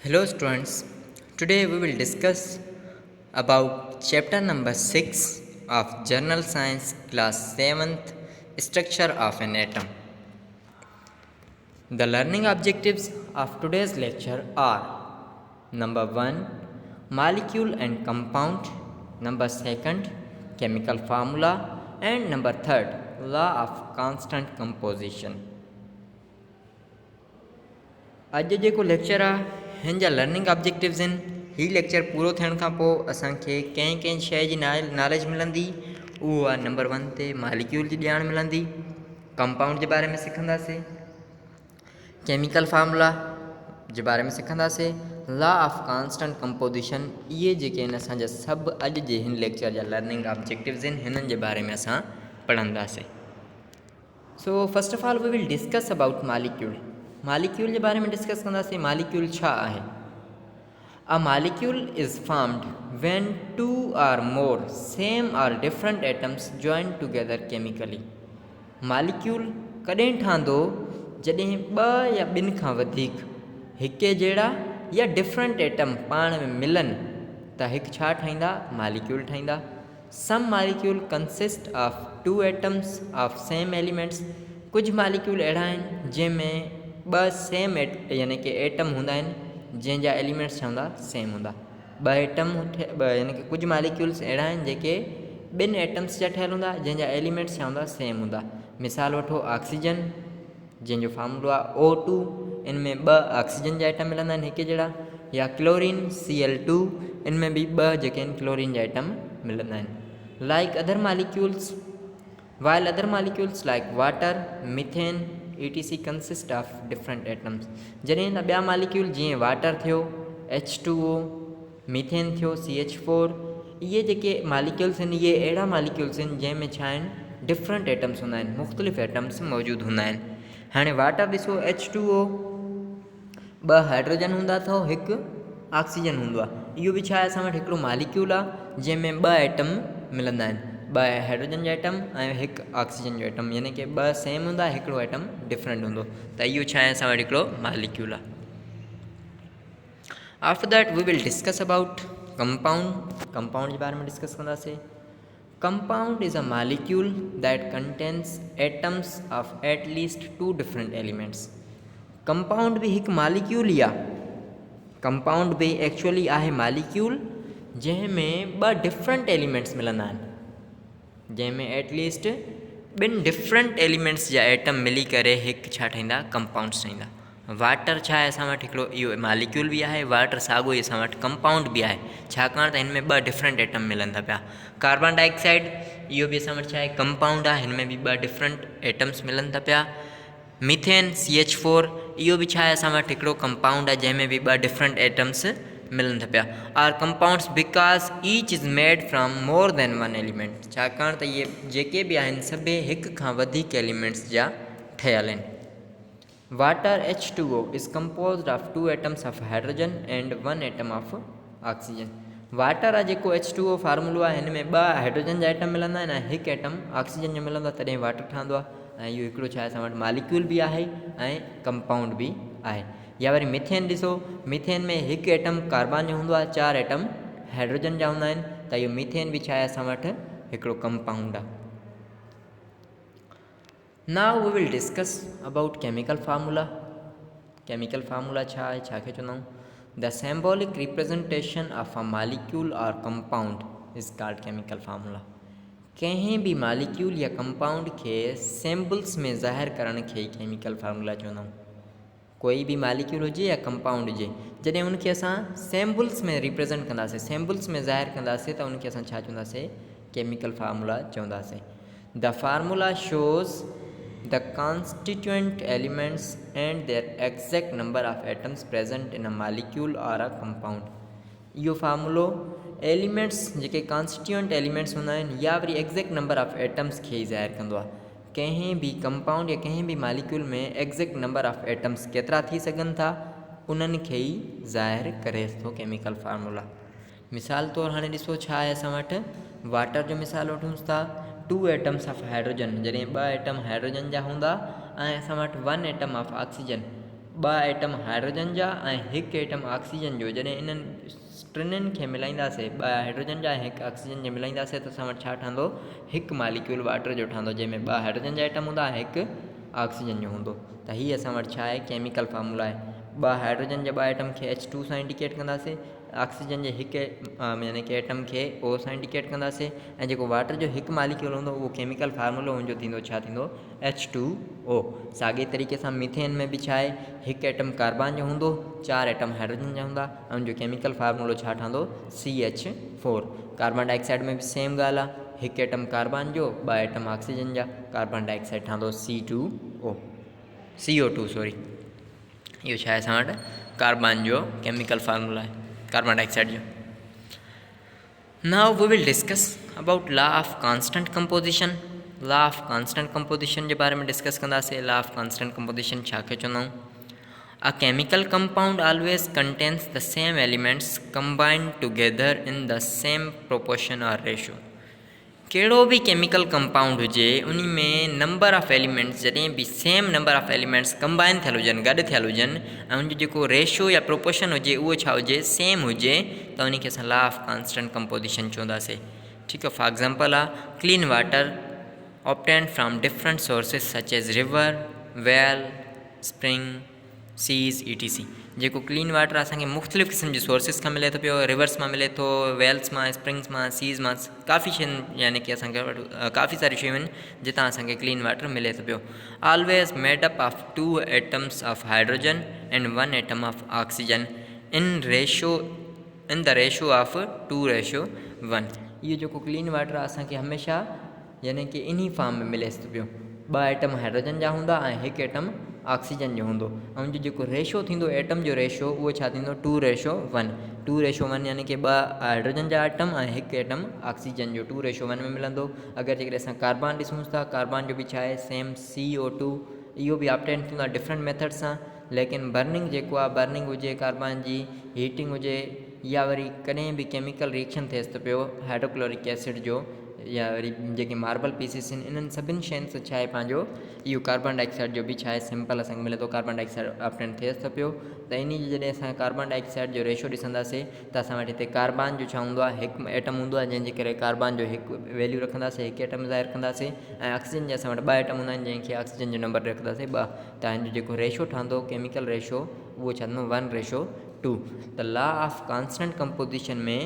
Hello students, today we will discuss about chapter number 6 of General Science class 7th Structure of an Atom. The learning objectives of today's lecture are number 1 molecule and compound, number 2 chemical formula, and number 3 law of constant composition. अॼु जेको lecture आहे हिन जा learning objectives आहिनि। हीउ lecture पूरो थियण खां पोइ असांखे कंहिं कंहिं शइ जी नॉलेज मिलंदी। उहो आहे नंबर 1 ते मालिक्यूल जी ॼाण मिलंदी, कंपाउंड जे बारे में सिखंदासीं, केमिकल फार्मूला जे बारे में सिखंदासीं, लॉ ऑफ कांस्टेंट कंपोजिशन। इहे जेके आहिनि असांजा सभु अॼु जे हिन लेक्चर जा लर्निंग ऑब्जेक्टिव्स आहिनि, हिननि जे बारे में असां पढ़ंदासीं। So first of all we will discuss about molecule. Molecule के बारे में डिस्कस कंदासीं। मालिक्यूल छा आहे? A molecule is formed when two or more same or different atoms join together chemically. Molecule कॾहिं ठहंदो जॾहिं ॿ या ॿिनि खां वधीक हिके जहिड़ा या डिफरेंट एटम पाण में मिलनि त हिकु छा ठाहींदा? मालिक्यूल ठाहींदा। Some molecule consist of 2 atoms of same elements. कुछ मालिक्यूल अहिड़ा आहिनि जंहिंमें ॿ सेम यानी कि एटम हूंदा आहिनि जंहिंजा एलिमेंट्स छा हूंदा? सेम हूंदा। ॿ एटम यानी कि कुछ मालिक्यूल्स अहिड़ा आहिनि जेके ॿिनि एटम्स जा ठहियल हूंदा जंहिंजा एलिमेंट्स छा हूंदा? सेम हूंदा। मिसाल वठो ऑक्सीजन जंहिंजो फार्मूलो आहे O2, इन में 2 ऑक्सीजन जा एटम मिलंदा आहिनि हिके जहिड़ा। या क्लोरीन Cl2, इन में बि 2 जेके आहिनि क्लोरीन जा एटम मिलंदा आहिनि। Like other molecules, while other molecules like water, methane, etc. consist of different atoms। जॾहिं त ॿिया मालिक्यूल जीअं वाटर थियो H2O, मीथेन थियो CH4, इहे जेके मालिक्यूल्स आहिनि इहे अहिड़ा मालिक्यूल्स आहिनि जंहिंमें छा आहिनि? डिफरेंट एटम्स हूंदा आहिनि, मुख़्तलिफ़ एटम्स मौजूदु हूंदा आहिनि। हाणे वाटर ॾिसो H2O, 2 हाइड्रोजन हूंदा अथव, हिकु ऑक्सीजन हूंदो आहे। इहो बि छा आहे? असां वटि हिकिड़ो मालिक्यूल आहे जंहिंमें 2 एटम मिलंदा आहिनि, 2 हाइड्रोजन जो एटम ऐं हिकु ऑक्सीजन जो एटम, यानी कि 2 सेम हूंदा, हिकिड़ो एटम डिफरेंट हूंदो। त इहो छा आहे? असां वटि हिकिड़ो मालिक्यूल आहे। After that we will discuss about compound. Compound जे बारे में डिस्कस कंदासीं। Compound is a molecule that contains atoms of at least 2 different elements. Compound भी हिकु मालिक्यूल ई आहे। कंपाउंड भी एक्चुअली आहे मालिक्यूल जंहिंमें 2 डिफरेंट एलिमेंट्स मिलंदा आहिनि, जंहिंमें एटलीस्ट 2 डिफरेंट एलिमेंट्स जा एटम मिली करे हिकु छा ठाहींदा? कंपाउंड्स ठाहींदा। वाटर छा आहे? असां वटि हिकिड़ो इहो मालिक्यूल बि आहे। वाटर साॻियो ई असां वटि कंपाउंड बि आहे, छाकाणि त हिन में 2 डिफरेंट एटम मिलनि था पिया। कार्बन डाइऑक्साइड इहो बि असां वटि छा आहे? कंपाउंड आहे, हिन में बि 2 डिफरेंट एटम्स मिलनि था पिया। मीथेन CH4 इहो बि छा आहे? असां वटि हिकिड़ो कंपाउंड आहे जंहिंमें बि 2 डिफरेंट एटम्स मिलनि था पिया। Or compounds because each is made from more than 1 element. छाकाणि त इहे जेके बि आहिनि सभई हिक खां वधीक एलिमेंट्स जा ठहियल आहिनि। Water H2O is composed of 2 atoms of hydrogen and 1 atom of oxygen. Water आहे जेको H2O फार्मूलो आहे, हिन में 2 हाइड्रोजन जा एटम मिलंदा आहिनि ऐं हिकु एटम ऑक्सीजन जो मिलंदो आहे, तॾहिं वाटर ठहंदो आहे। ऐं इहो हिकिड़ो छा आहे? असां वटि मालिक्यूल बि आहे ऐं कंपाउंड बि आहे। या वरी मीथेन ॾिसो, मीथेन में हिकु एटम कार्बन जो हूंदो आहे, 4 एटम हाइड्रोजन जा हूंदा आहिनि, त इहो मीथेन बि छा आहे? असां वटि हिकिड़ो कंपाउंड आहे। Now we will discuss about chemical formula. Chemical formula छा आहे? छा खे चवंदा आहियूं? The symbolic representation of a molecule or compound is called chemical formula. कंहिं भी मालिक्यूल या कंपाउंड के सिंबल्स में ज़ाहिर करण खे केमिकल फार्मूला चवंदा आहियूं। कोई भी मालिक्यूल हुजे या कंपाउंड हुजे, जॾहिं उनखे असां सिंबल्स में रिप्रेजेंट कंदासीं, सिंबल्स में ज़ाहिर कंदासीं, त उनखे असां छा चवंदासीं? केमिकल फार्मूला चवंदासीं। The formula shows the constituent elements and their exact number of atoms present in a molecule or a compound. इहो फार्मूलो एलिमेंट्स जेके कॉन्स्टिट्यूएंट एलिमेंट्स हूंदा आहिनि या वरी एग्जैक्ट नंबर ऑफ एटम्स खे ई ज़ाहिर कंदो आहे। कंहिं भी कंपाउंड या कंहिं भी मालिक्यूल में एग्जैक्ट नंबर ऑफ एटम्स केतिरा थी सघनि था, उन्हनि खे ई ज़ाहिर करे थो केमिकल फार्मूला। मिसाल तौरु हाणे ॾिसो छा आहे असां वटि? वाटर जो मिसाल वठूंसि था। 2 एटम्स ऑफ हाइड्रोजन, जॾहिं 2 एटम हाइड्रोजन जा हूंदा ऐं असां वटि 1 एटम ऑफ ऑक्सीजन, ॿ एटम हाइड्रोजन जा ऐं हिकु एटम ऑक्सीजन जो जॾहिं इन्हनि टिनिनि खे मिलाईंदासीं, ॿ हाइड्रोजन जा ऐं हिकु ऑक्सीजन जे मिलाईंदासीं त असां वटि छा ठहंदो, हिकु मालिक्यूल वाटर जो ठहंदो, जंहिंमें ॿ हाइड्रोजन जा एटम हूंदा ऐं हिकु ऑक्सीजन जो हूंदो। त हीअ असां वटि छा आहे, केमिकल फार्मूला आहे। ॿ हाइड्रोजन जे ॿ एटम खे H2 सां इंडिकेट कंदासीं, ऑक्सीजन जे हिकु यानी कि एटम खे O सां इंडिकेट कंदासीं, ऐं जेको वाटर जो हिकु मालिक्यूल हूंदो उहो केमिकल फार्मूलो हुनजो थींदो छा थींदो, H2O। साॻे तरीक़े सां मीथेन में बि छा आहे, हिकु एटम कार्बन जो हूंदो, 4 एटम हाइड्रोजन जा हूंदा, ऐं उनजो केमिकल फार्मूलो छा ठहंदो, CH4। कार्बन डाइऑक्साइड में बि सेम ॻाल्हि आहे, हिकु एटम कार्बन जो, 2 एटम ऑक्सीजन जा, कार्बन डाइऑक्साइड ठहंदो CO2 सॉरी। इहो छा आहे असां वटि कार्बन जो केमिकल फार्मूला आहे, कार्बन डाइऑक्साइड जो। Now we will discuss about law of constant composition. Law of constant composition जे बारे में डिस्कस कंदासीं। लॉ ऑफ कांस्टेंट कंपोजिशन छा खे चवंदा आहियूं? A chemical compound always contains the same elements combined together in the same proportion or ratio। कहिड़ो बि केमिकल कंपाउंड हुजे उन में नंबर ऑफ एलिमेंट्स जॾहिं बि same number of elements combine थियल हुजनि, गॾु थियल हुजनि, ऐं उनजो जेको रेशो या प्रोपोर्शन हुजे उहो छा हुजे, सेम हुजे, त उनखे असां लॉ ऑफ कांस्टेंट कंपोजिशन चवंदासीं। ठीकु आहे। फॉर एग्ज़ाम्पल आहे clean water obtained from different sources such as river, well, spring, seas, etc। जेको क्लीन वाटर असांखे मुख़्तलिफ़ क़िस्म जी सोर्सिस खां मिले थो पियो, रिवर्स मां मिले थो, वेल्स मां, स्प्रिंग्स मां, सीज़ मां, काफ़ी शयूं यानी कि असांखे काफ़ी सारी शयूं आहिनि जितां असांखे क्लीन वाटर मिले थो पियो। Always made up of 2 atoms of hydrogen and 1 atom of oxygen in the ratio of 2:1। इहो जेको क्लीन वाटर आहे असांखे हमेशह यानी कि इन फॉर्म में मिले थो पियो, 2 एटम हाइड्रोजन जा हूंदा ऐं हिकु एटम ऑक्सीजन जो हूंदो, ऐं उनजो जेको रेशो थींदो एटम जो रेशो उहो छा थींदो, 2:1। 2:1 यानी कि 2 हाइड्रोजन जा एटम ऐं हिकु एटम ऑक्सीजन जो 2:1 में मिलंदो। अगरि जेकॾहिं असां कार्बन ॾिसूं था, कार्बन जो बि छा आहे, सेम CO2। इहो बि ऑब्टेन थींदो आहे डिफरेंट मेथड सां, लेकिन बर्निंग जेको आहे, बर्निंग हुजे कार्बन जी, हीटिंग हुजे, या वरी कॾहिं बि केमिकल रिएक्शन थिएसि थो पियो हाइड्रोक्लोरिक एसिड जो, या वरी जेके मार्बल पीसिस आहिनि, इन्हनि सभिनी शयुनि सां छा आहे पंहिंजो इहो कार्बन डाइऑक्साइड जो बि छा आहे सिंपल असांखे मिले थो, कार्बन डाइऑक्साइड ऑब्टेन थिएसि थो पियो। त इन जी जॾहिं असां कार्बन डाइऑक्साइड जो रेशो ॾिसंदासीं त असां वटि हिते कार्बन जो छा हूंदो आहे, हिकु एटम हूंदो आहे, जंहिंजे करे कार्बन जो हिकु वैल्यू रखंदासीं, हिकु एटम ज़ाहिर कंदासीं, ऐं ऑक्सीजन जा असां वटि 2 एटम हूंदा आहिनि, जंहिंखे ऑक्सीजन जो नंबर रखंदासीं 2। त हिन जो जेको रेशो ठहंदो केमिकल रेशो उहो छा थींदो, 1:2। त लॉ ऑफ कांस्टेंट कंपोजिशन में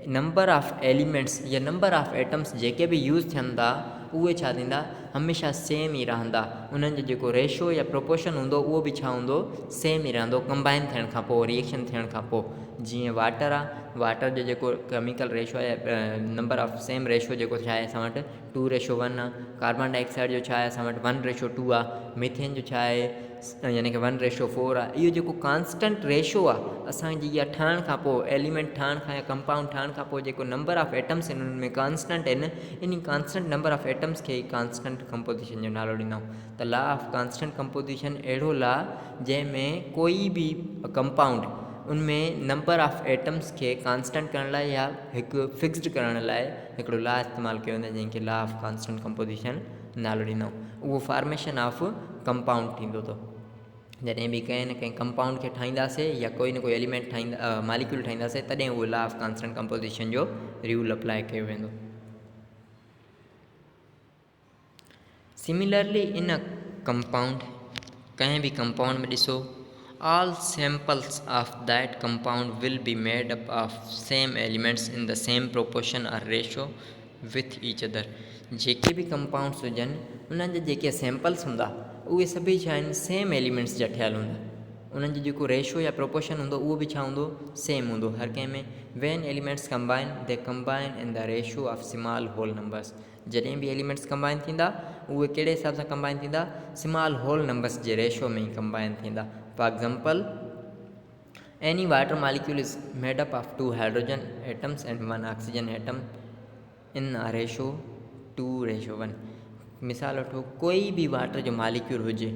नंबर ऑफ एलिमेंट्स या नंबर ऑफ एटम्स जेके बि यूज़ थियनि था उहे छा थींदा, हमेशह सेम ई रहंदा। उन्हनि जो जेको रेशो या प्रोपोर्शन हूंदो उहो बि छा हूंदो, सेम ई रहंदो कंबाइन थियण खां पोइ, रिएक्शन थियण खां पोइ। जीअं वाटर आहे, वाटर जो जेको केमिकल रेशो आहे, नंबर ऑफ सेम रेशो जेको छा आहे असां वटि 2:1 आहे। कार्बन डाइऑक्साइड जो छा आहे असां वटि 1:2 आहे। मीथेन जो छा आहे यानी कि 1:4 आहे। इहो जेको कांस्टेंट रेशो आहे असांजी इहा ठहण खां पोइ, एलिमेंट ठहण खां या कंपाउंड ठहण खां पोइ जेको नंबर ऑफ एटम्स आहिनि उनमें कांस्टेंट आहिनि, इन कांस्टेंट नंबर ऑफ एटम्स खे कांस्टेंट कंपोजिशन जो नालो ॾींदा आहियूं। त लॉ ऑफ कांस्टेंट कंपोजिशन अहिड़ो लॉ जंहिंमें कोई बि कंपाउंड उनमें नंबर ऑफ एटम्स खे कांस्टेंट करण लाइ या हिकु फिक्स्ड करण लाइ हिकिड़ो लॉ इस्तेमालु कयो वेंदो आहे, जंहिंखे लॉ ऑफ कांस्टेंट कंपोजिशन नालो ॾींदा आहियूं। उहो फॉर्मेशन ऑफ कंपाउंड थींदो थो। जॾहिं बि कंहिं न कंहिं कंपाउंड खे ठाहींदासीं या कोई न कोई एलिमेंट मालिक्यूल ठाहींदासीं, तॾहिं उहो लॉ ऑफ कांस्टेंट कंपोजिशन जो रूल अप्लाई कयो वेंदो। सिमिलरली इन अ कंपाउंड, कंहिं बि कंपाउंड में ॾिसो, all samples of that compound will be made up of same elements in the same proportion और रेशो विथ ईच अदर। जेके बि कंपाउंड्स हुजनि उन्हनि जा जेके सैम्पल्स हूंदा उहे सभई छा आहिनि, सेम एलिमेंट्स जा ठहियलु हूंदा। उन्हनि जो जेको रेशो या प्रोपोर्शन हूंदो उहो बि छा हूंदो, सेम हूंदो हर कंहिं में। When elements combine they combine in the ratio of small whole numbers. जॾहिं बि एलिमेंट्स कंबाइन थींदा उहे कहिड़े हिसाब सां कंबाइन थींदा, स्मॉल होल नंबर्स जे रेशो में ई कंबाइन थींदा। For example any water molecule is made up of 2 hydrogen atoms and 1 oxygen atom in a ratio 2:1। मिसाल वठो, कोई बि वाटर जो मालिक्यूल हुजे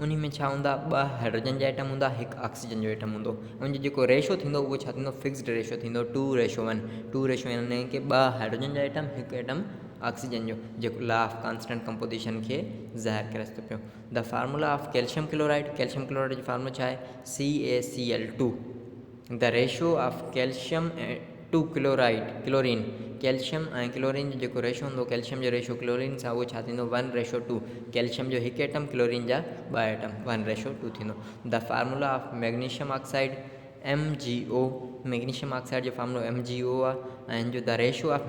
उन में छा हूंदा, 2 हाइड्रोजन जा एटम हूंदा, हिकु ऑक्सीजन जो एटम हूंदो। उनजो जेको रेशो थींदो उहो छा थींदो, फिक्स्ड रेशो थींदो 2:1। 2:1 यानी कि 2 हाइड्रोजन जा एटम, हिकु एटम ऑक्सीजन जो जेको लॉ ऑफ कांस्टेंट कंपोजिशन के ज़ाहिर करे थो पियो। The formula of calcium chloride जो फार्मूलो छा आहे CaCl2। The ratio of calcium to chlorine calcium ऐं क्लोरीन जो जेको रेशो हूंदो कैल्शियम जो रेशो क्लोरीन सां उहो छा थींदो 1:2। कैल्शियम जो हिकु एटम क्लोरीन जा 2 एटम 1:2 थींदो। The formula of magnesium oxide MgO magnesium oxide जो फार्मूलो MgO आहे। ऐं जो the ratio of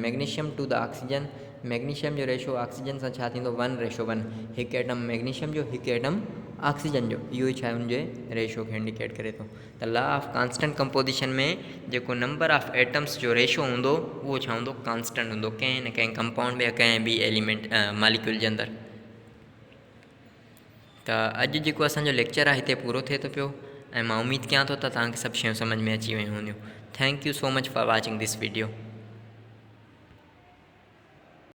magnesium to the oxygen magnesium जो रेशो ऑक्सीजन सां छा थींदो 1:1। हिकु एटम मैग्नीशियम जो हिकु एटम ऑक्सीजन जो इहो ई छा आहे हुनजे रेशो खे इंडिकेट करे थो। त लॉ ऑफ कांस्टेंट कंपोजिशन में जेको नंबर ऑफ एटम्स जो रेशो हूंदो उहो छा हूंदो कांस्टेंट हूंदो कंहिं न कंहिं कंपाउंड में या कंहिं बि एलिमेंट मालिक्यूल जे अंदरि। त अॼु जेको असांजो लेक्चर आहे हिते पूरो थिए थो पियो ऐं मां उमेद कयां थो त तव्हांखे सभु शयूं सम्झ में अची वियूं हूंदियूं। Thank you so much for watching this video.